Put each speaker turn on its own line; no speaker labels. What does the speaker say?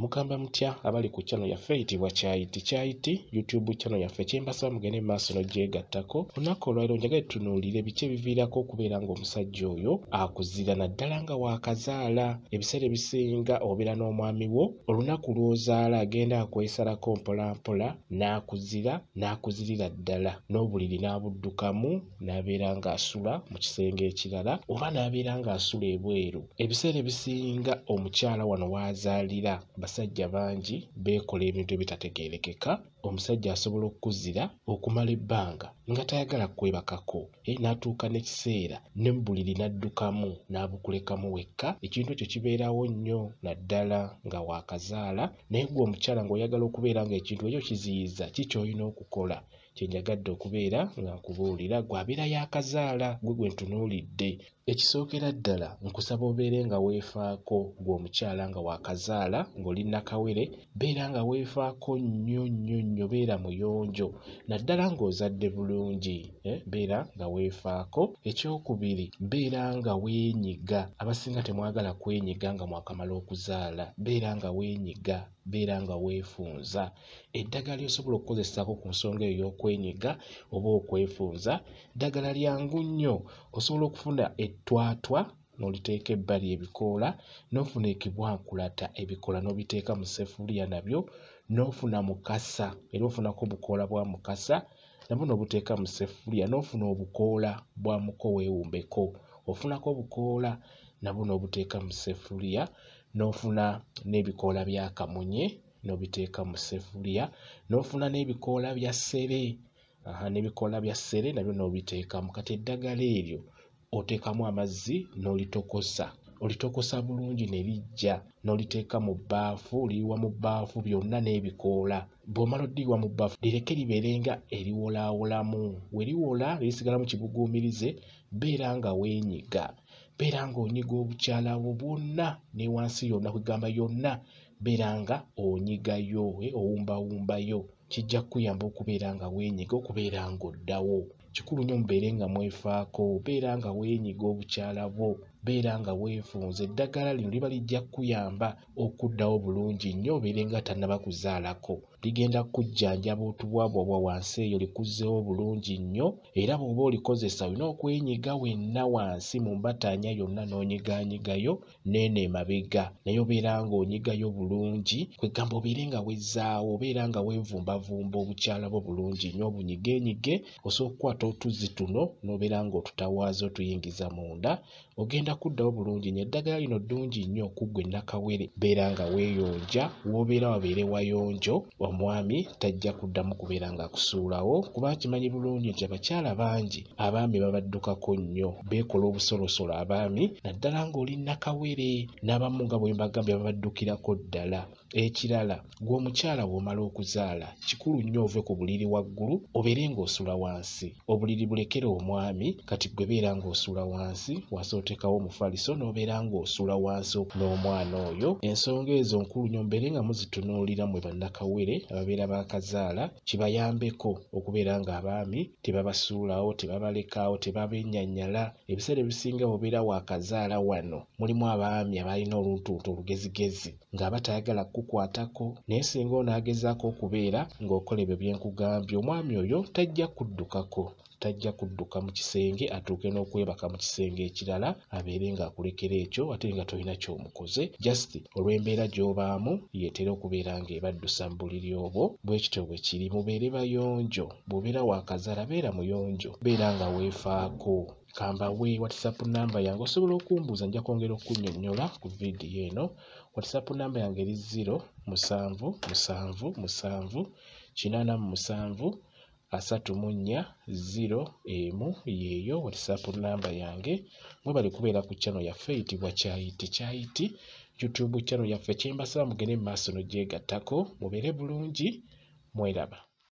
Mugamba mutya abali ku channel yaffe eyitibwa Kyayiti YouTube channel yaffe kyembasaba mugende maaso n'ogyegattako. Olunaku olwaleero njagala tutunuulire biki ebiviirako okubeera ng'omusajja oyo akuzira naddala nga waakazaala. Ebiseera ebisinga obeera n'omwami wo, olunaku lw'ozaala agenda akwesalako mpolampola n'akuzirira ddala, n'obuliri n'abuddukamu n'abeera ng'asula mu kisenge ekirala oba n'abeera ng'asula ebweru. Ebiseera ebisinga omukyala wano w'azaalira basajja bangi beekola ebintu ebitategeerekeka. Omusajja asobola okukuzira okumala ebbanga nga tayagala kwebakako, n'atuuka n'ekiseera ne mu buliri n'addukamu n'abukulekamu wekka. Ekintu ekyo kibeerawo nnyo naddala nga waakazaala, naye gwe omukyala ng'oyagala okubeera ng'ekintu ekyo kiziyiza ki ky'olina okukola. Kyenjagadde okubeera nga nkubuulira gwe abeera yaakazaala, gwe ntunuulidde. Ekisookera ddala nkusaba obeere nga weefaako gwe omukyala nga waakazaala ng'oli nakawere, beera nga weefaako nnyo, beera muyonjo naddala ng'ozadde bulungi, beera nga weefaako. Ekyokubiri, beera nga weenyiga. Abasinga temwagala kwenyiga nga mwakamala okuzaala. Beera nga weenyiga, beera nga weefunza. Eddagala ly'osobola okukozesako ku nsonga eyo y'okwenyiga oba okwefunza, ddagala lyangu nnyo. Osobola okufuna ettwatwa n'oliteeka ebbali ebikoola, n'ofuna ekibwankulata ebikoola n'obiteeka mu ssefuliya nabyo, n'ofuna mukasa era ofunako obukoola bwa mukasa nabwo n'obuteeka mu ssefuliya, n'ofuna obukoola bwa muko weewumbeko, ofunako obukoola nabwo n'obuteeka mu ssefuliya, n'ofuna n'ebikoola bya kamunye n'obiteeka mu ssefuliya, n'ofuna n'ebikoola bya ssere, n'ebikoola bya ssere nabyo n'obiteekamu. Kati eddagala eryo oteekamu amazzi n'olitokosa, olitokosa bulungi ne lijja, n'oliteeka mu bbaafu, liyiwa mu bbaafu byonna n'ebikoola. Bw'omala oddiyiwa mu bbaafu lireke libeere nga eriwolaawolamu. We liwola lirisigalamu kibuguumirize, beera nga weenyiga. Beera ng'onyiga obukyala bwo bwonna ne wansi yonna, kwegamba yonna, beera nga onyigayo, owumbawumbayo. Kijja kukuyamba okubeera nga weenyiga, okubeera ng'oddawo. Kikulu nnyo mubeere nga mwefaako, beera nga weenyiga obukyala bwo, beera nga weefunza. Eddagala lino liba lijja kukuyamba okuddawo bulungi nnyo, obeere nga tannaba kuzaalako. Ligenda kukujjanjaba otubwabwa bwa wansi eyo likuzzeewo bulungi nnyo, era bw'oba olikozesa olina okwenyiga wenna wansi mu mbataanya yonna n'onyigaanyigayo n'eno emabega, naye obeera ng'onyigayo bulungi, kwegamba obeere nga wezzaawo, obeera nga weevumbavumba obukyala bwo bulungi nnyo, obunyigeenyige. Osobola okukwata otuzzi tuno n'obeera ng'otutawaaza otuyingiza munda, ogenda kuddawo bulungi nnyo. Eddagala lino ddungi nnyo okuggwe nakawere, beera nga weeyonja, w'obeera wabeere wayonjo. Omwami tajja kuddamu kubeera ng'akusuulawo, kuba kimanyi bulungi nti abakyala bangi abaami babaddukako nnyo, beekola obusolosolo abaami naddala ng'oli nakawere, n'abamu nga bwe mbagambye babaddukirako ddala. Ekirala, gwe omukyala bw'omala okuzaala, kikulu nnyo ove ku buliri waggulu obeere ng'osula wansi. Obuliri bulekere omwami, kati gwe beera ng'osula wansi, wansi oteekawo omufaliso n'obeera ng'osula wansi n'omwana oyo. Ensonga ezo nkulu nnyo, mubeere nga muzitunuulira mwe bannakawere ababeera baakazaala, kibayambeko okubeera ng'abaami tebabasuulawo, tebabalekaawo, tebabennyonyola. Ebiseera ebisinga obeera waakazaala wano mulimu abaami abalina oluntuntu olugezigezi ng'abatayagala kukwatako, naye singa onaagezaako okubeera ng'okola ebyo bye nkugambye, omwami oyo tajja kuddukako, tajja kudduka mu kisenge atuuke n'okwebaka mu kisenge ekirala, abeere ng'akulekera ekyo ate nga tolina ky'omukoze. Just olw'embeera gy'obaamu yeetera okubeera ng'ebaddusa mu buliri obwo. Bwe kityo bwe kiri, mubeere bayonjo. Bw'obeera waakazaala beera muyonjo, beera nga weefaako. Kambawe WhatsApp namba yange, osobola okumbuuza, nja kwongera okunnyonnyola ku vidiyo eno. WhatsApp namba yange eri 0777847 yeeyo WhatsApp namba yange. Mwebale kubeera ku channel yaffe eyitibwa Kyayiti YouTube channel yaffe. Kyembasaba mugende mu maaso n'ogyegattako, mubeere bulungi, mweraba.